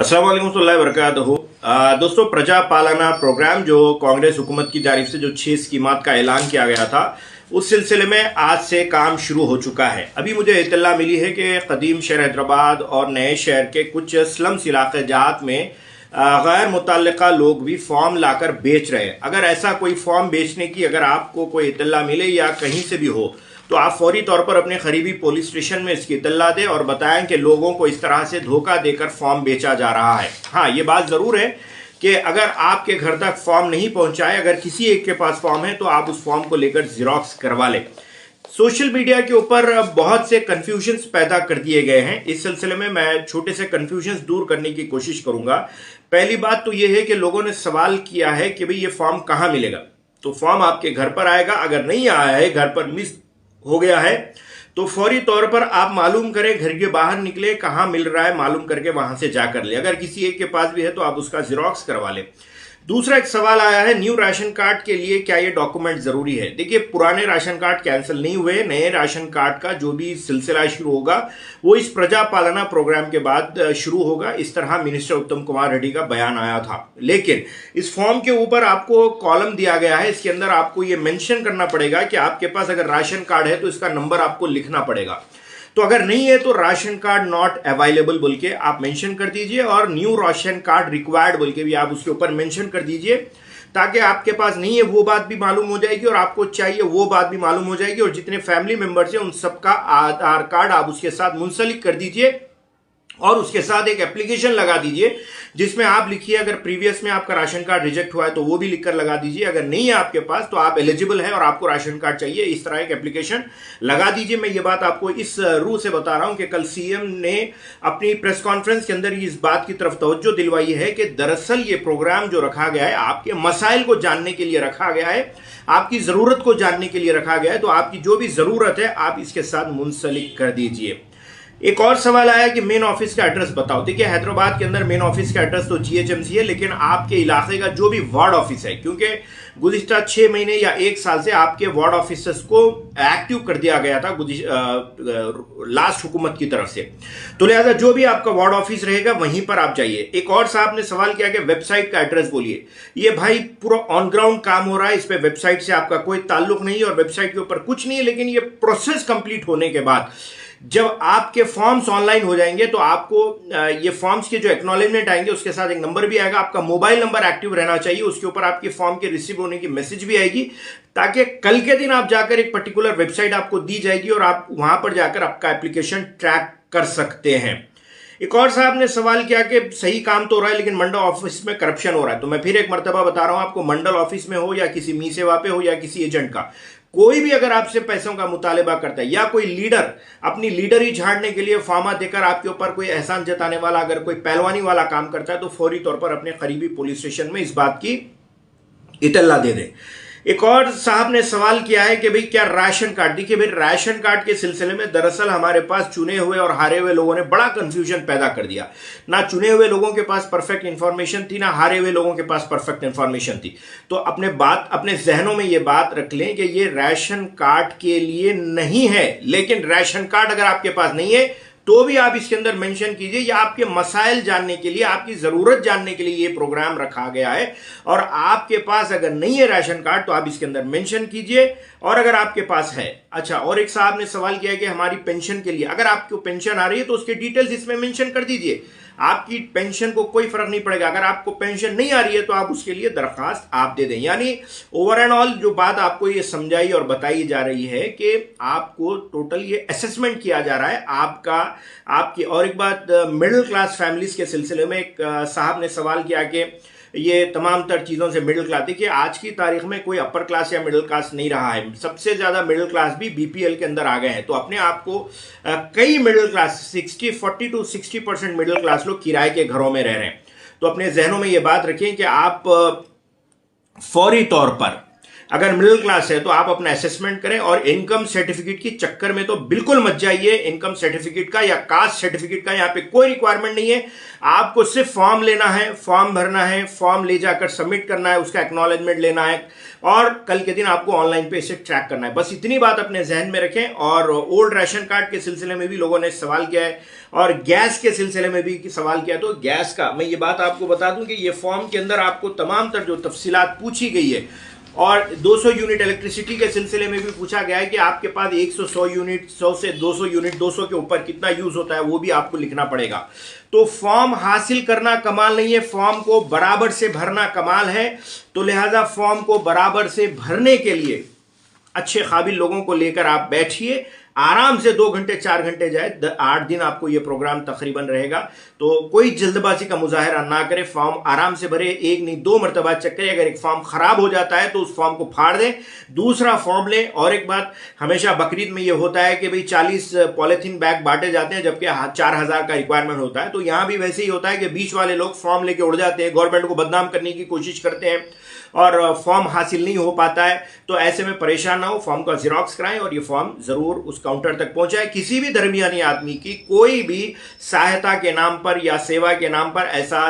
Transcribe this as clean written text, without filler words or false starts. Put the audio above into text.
अस्सलाम वालेकुम warahmatullahi wabarakatuh। दोस्तों, प्रजा पालना प्रोग्राम जो कांग्रेस हुकूमत की जानिब से जो 6 स्कीमात का ऐलान किया गया था, उस सिलसिले में आज से काम शुरू हो चुका है। अभी मुझे इत्तला मिली है कि कदीम शहर हैदराबाद और नए शहर के कुछ स्लम्स इलाके जात में गैर मुतल्लिका लोग भी फॉर्म लाकर बेच रहे हैं। अगर ऐसा कोई फॉर्म बेचने की अगर आपको कोई इत्तला मिले या कहीं से भी हो, तो आप फौरी तौर पर अपने करीबी पुलिस स्टेशन में इसकी इत्तला दें और बताएं कि लोगों को इस तरह से धोखा देकर फॉर्म बेचा जा रहा है। हाँ, ये बात ज़रूर है कि अगर आपके घर तक फॉर्म नहीं पहुंचाए, अगर किसी एक के पास फॉर्म है तो आप उस फॉर्म को लेकर ज़िरॉक्स करवा लें। सोशल मीडिया के ऊपर बहुत से कन्फ्यूजन्स पैदा कर दिए गए हैं। इस सिलसिले में मैं छोटे से कन्फ्यूजन्स दूर करने की कोशिश करूंगा। पहली बात तो यह है कि लोगों ने सवाल किया है कि भाई ये फॉर्म कहाँ मिलेगा। तो फॉर्म आपके घर पर आएगा। अगर नहीं आया है, घर पर मिस हो गया है, तो फौरी तौर पर आप मालूम करें, घर के बाहर निकले, कहाँ मिल रहा है मालूम करके वहां से जाकर ले। अगर किसी एक के पास भी है तो आप उसका जिरोक्स करवा लें। दूसरा एक सवाल आया है, न्यू राशन कार्ड के लिए क्या ये डॉक्यूमेंट जरूरी है? देखिए, पुराने राशन कार्ड कैंसिल नहीं हुए। नए राशन कार्ड का जो भी सिलसिला शुरू होगा वो इस प्रजा पालना प्रोग्राम के बाद शुरू होगा। इस तरह मिनिस्टर उत्तम कुमार रेड्डी का बयान आया था। लेकिन इस फॉर्म के ऊपर आपको कॉलम दिया गया है, इसके अंदर आपको ये मेंशन करना पड़ेगा कि आपके पास अगर राशन कार्ड है तो इसका नंबर आपको लिखना पड़ेगा। तो अगर नहीं है तो राशन कार्ड नॉट अवेलेबल बोल के आप मेंशन कर दीजिए, और न्यू राशन कार्ड रिक्वायर्ड बोल के भी आप उसके ऊपर मेंशन कर दीजिए, ताकि आपके पास नहीं है वो बात भी मालूम हो जाएगी और आपको चाहिए वो बात भी मालूम हो जाएगी। और जितने फैमिली मेंबर्स हैं उन सबका आधार कार्ड आप उसके साथ मुंसलिक कर दीजिए और उसके साथ एक एप्लीकेशन लगा दीजिए जिसमें आप लिखिए, अगर प्रीवियस में आपका राशन कार्ड रिजेक्ट हुआ है तो वो भी लिखकर लगा दीजिए। अगर नहीं है आपके पास तो आप एलिजिबल है और आपको राशन कार्ड चाहिए, इस तरह एक एप्लीकेशन लगा दीजिए। मैं ये बात आपको इस रूह से बता रहा हूं कि कल सीएम ने अपनी प्रेस कॉन्फ्रेंस के अंदर इस बात की तरफ तवज्जो दिलवाई है कि दरअसल ये प्रोग्राम जो रखा गया है आपके मसाइल को जानने के लिए रखा गया है, आपकी जरूरत को जानने के लिए रखा गया है। तो आपकी जो भी जरूरत है आप इसके साथ मुंसलिक कर दीजिए। एक और सवाल आया कि मेन ऑफिस का एड्रेस बताओ। देखिए, हैदराबाद के अंदर मेन ऑफिस का एड्रेस तो जीएचएमसी है, लेकिन आपके इलाके का जो भी वार्ड ऑफिस है, क्योंकि गुज़िश्ता 6 महीने या 1 साल से आपके वार्ड ऑफिसर्स को एक्टिव कर दिया गया था लास्ट हुकूमत की तरफ से, तो लिहाजा जो भी आपका वार्ड ऑफिस रहेगा वहीं पर आप जाइए। एक और साहब ने सवाल किया कि वेबसाइट का एड्रेस बोलिए। ये भाई पूरा ऑन ग्राउंड काम हो रहा है, इस पे वेबसाइट से आपका कोई ताल्लुक नहीं है और वेबसाइट के ऊपर कुछ नहीं है। लेकिन ये प्रोसेस कंप्लीट होने के बाद जब आपके फॉर्म्स ऑनलाइन हो जाएंगे तो आपको ये फॉर्म्स के जो एक्नॉलेजमेंट आएंगे उसके साथ एक नंबर भी आएगा। आपका मोबाइल नंबर एक्टिव रहना चाहिए, उसके ऊपर आपके फॉर्म के रिसीव होने की मैसेज भी आएगी, ताकि कल के दिन आप जाकर एक पर्टिकुलर वेबसाइट आपको दी जाएगी और आप वहां पर जाकर आपका एप्लीकेशन ट्रैक कर सकते हैं। एक और साहब ने सवाल किया कि सही काम तो हो रहा है लेकिन मंडल ऑफिस में करप्शन हो रहा है। तो मैं फिर एक मर्तबा बता रहा हूं आपको, मंडल ऑफिस में हो या किसी मी सेवा पे हो या किसी एजेंट का, कोई भी अगर आपसे पैसों का मुतालिबा करता है या कोई लीडर अपनी लीडरी झाड़ने के लिए फार्मा देकर आपके ऊपर कोई एहसान जताने वाला अगर कोई पहलवानी वाला काम करता है, तो फौरी तौर पर अपने करीबी पुलिस स्टेशन में इस बात की इतला दे दें। एक और साहब ने सवाल किया है कि भाई क्या राशन कार्ड, देखिए भाई राशन कार्ड के सिलसिले में दरअसल हमारे पास चुने हुए और हारे हुए लोगों ने बड़ा कंफ्यूजन पैदा कर दिया। ना चुने हुए लोगों के पास परफेक्ट इंफॉर्मेशन थी, ना हारे हुए लोगों के पास परफेक्ट इंफॉर्मेशन थी। तो अपने जहनों में ये बात रख लें कि ये राशन कार्ड के लिए नहीं है, लेकिन राशन कार्ड अगर आपके पास नहीं है तो भी आप इसके अंदर मेंशन कीजिए। या आपके मसाइल जानने के लिए, आपकी जरूरत जानने के लिए ये प्रोग्राम रखा गया है। और आपके पास अगर नहीं है राशन कार्ड तो आप इसके अंदर मेंशन कीजिए, और अगर आपके पास है। अच्छा, और एक साहब ने सवाल किया कि हमारी पेंशन के लिए, अगर आपको पेंशन आ रही है तो उसके डिटेल्स इसमें मेंशन कर दीजिए। आपकी पेंशन को कोई फर्क नहीं पड़ेगा। अगर आपको पेंशन नहीं आ रही है तो आप उसके लिए दरखास्त आप दे दें। यानी ओवर एंड ऑल जो बात आपको ये समझाई और बताई जा रही है कि आपको टोटल ये असेसमेंट किया जा रहा है आपकी। और एक बात, मिडिल क्लास फैमिलीज के सिलसिले में एक साहब ने सवाल किया कि ये तमाम तर चीज़ों से मिडिल क्लास, देखिए आज की तारीख में कोई अपर क्लास या मिडिल क्लास नहीं रहा है। सबसे ज़्यादा मिडिल क्लास भी बीपीएल के अंदर आ गए हैं। तो अपने आप को कई middle class 40 to 60% middle class लोग किराए के घरों में रह रहे हैं। तो अपने जहनों में ये बात रखें कि आप फौरी तौर पर अगर मिडिल क्लास है तो आप अपना असेसमेंट करें, और इनकम सर्टिफिकेट की चक्कर में तो बिल्कुल मत जाइए। इनकम सर्टिफिकेट का या कास्ट सर्टिफिकेट का यहाँ पे कोई रिक्वायरमेंट नहीं है। आपको सिर्फ फॉर्म लेना है, फॉर्म भरना है, फॉर्म ले जाकर सबमिट करना है, उसका एक्नॉलेजमेंट लेना है, और कल के दिन आपको ऑनलाइन पे इसे ट्रैक करना है। बस इतनी बात अपने जहन में रखें। और ओल्ड राशन कार्ड के सिलसिले में भी लोगों ने सवाल किया है, और गैस के सिलसिले में भी सवाल किया। तो गैस का मैं ये बात आपको बता दूं कि ये फॉर्म के अंदर आपको तमाम तर जो तफसीलात पूछी गई है, और 200 यूनिट इलेक्ट्रिसिटी के सिलसिले में भी पूछा गया है कि आपके पास 100 यूनिट, 100 से 200 यूनिट, 200 के ऊपर कितना यूज होता है वो भी आपको लिखना पड़ेगा। तो फॉर्म हासिल करना कमाल नहीं है, फॉर्म को बराबर से भरना कमाल है। तो लिहाजा फॉर्म को बराबर से भरने के लिए अच्छे काबिल लोगों को लेकर आप बैठिए, आराम से 2 घंटे 4 घंटे जाए, 8 दिन आपको ये प्रोग्राम तकरीबन रहेगा। तो कोई जल्दबाजी का मुजाहरा ना करें, फॉर्म आराम से भरे, एक नहीं 2 मरतबा चेक करें। अगर एक फॉर्म खराब हो जाता है तो उस फॉर्म को फाड़ दें, दूसरा फॉर्म लें। और एक बात, हमेशा बकरीद में ये होता है कि भाई 40 पॉलीथीन बैग बांटे जाते हैं, जबकि 4000 का रिक्वायरमेंट होता है। तो यहां भी वैसे ही होता है कि बीच वाले लोग फॉर्म लेके उड़ जाते हैं, गवर्नमेंट को बदनाम करने की कोशिश करते हैं, और फॉर्म हासिल नहीं हो पाता है। तो ऐसे में परेशान ना हो, फॉर्म का जिरोक्स कराएं और ये फॉर्म जरूर उस काउंटर तक पहुंचाएं। किसी भी दरमियानी आदमी की कोई भी सहायता के नाम पर या सेवा के नाम पर ऐसा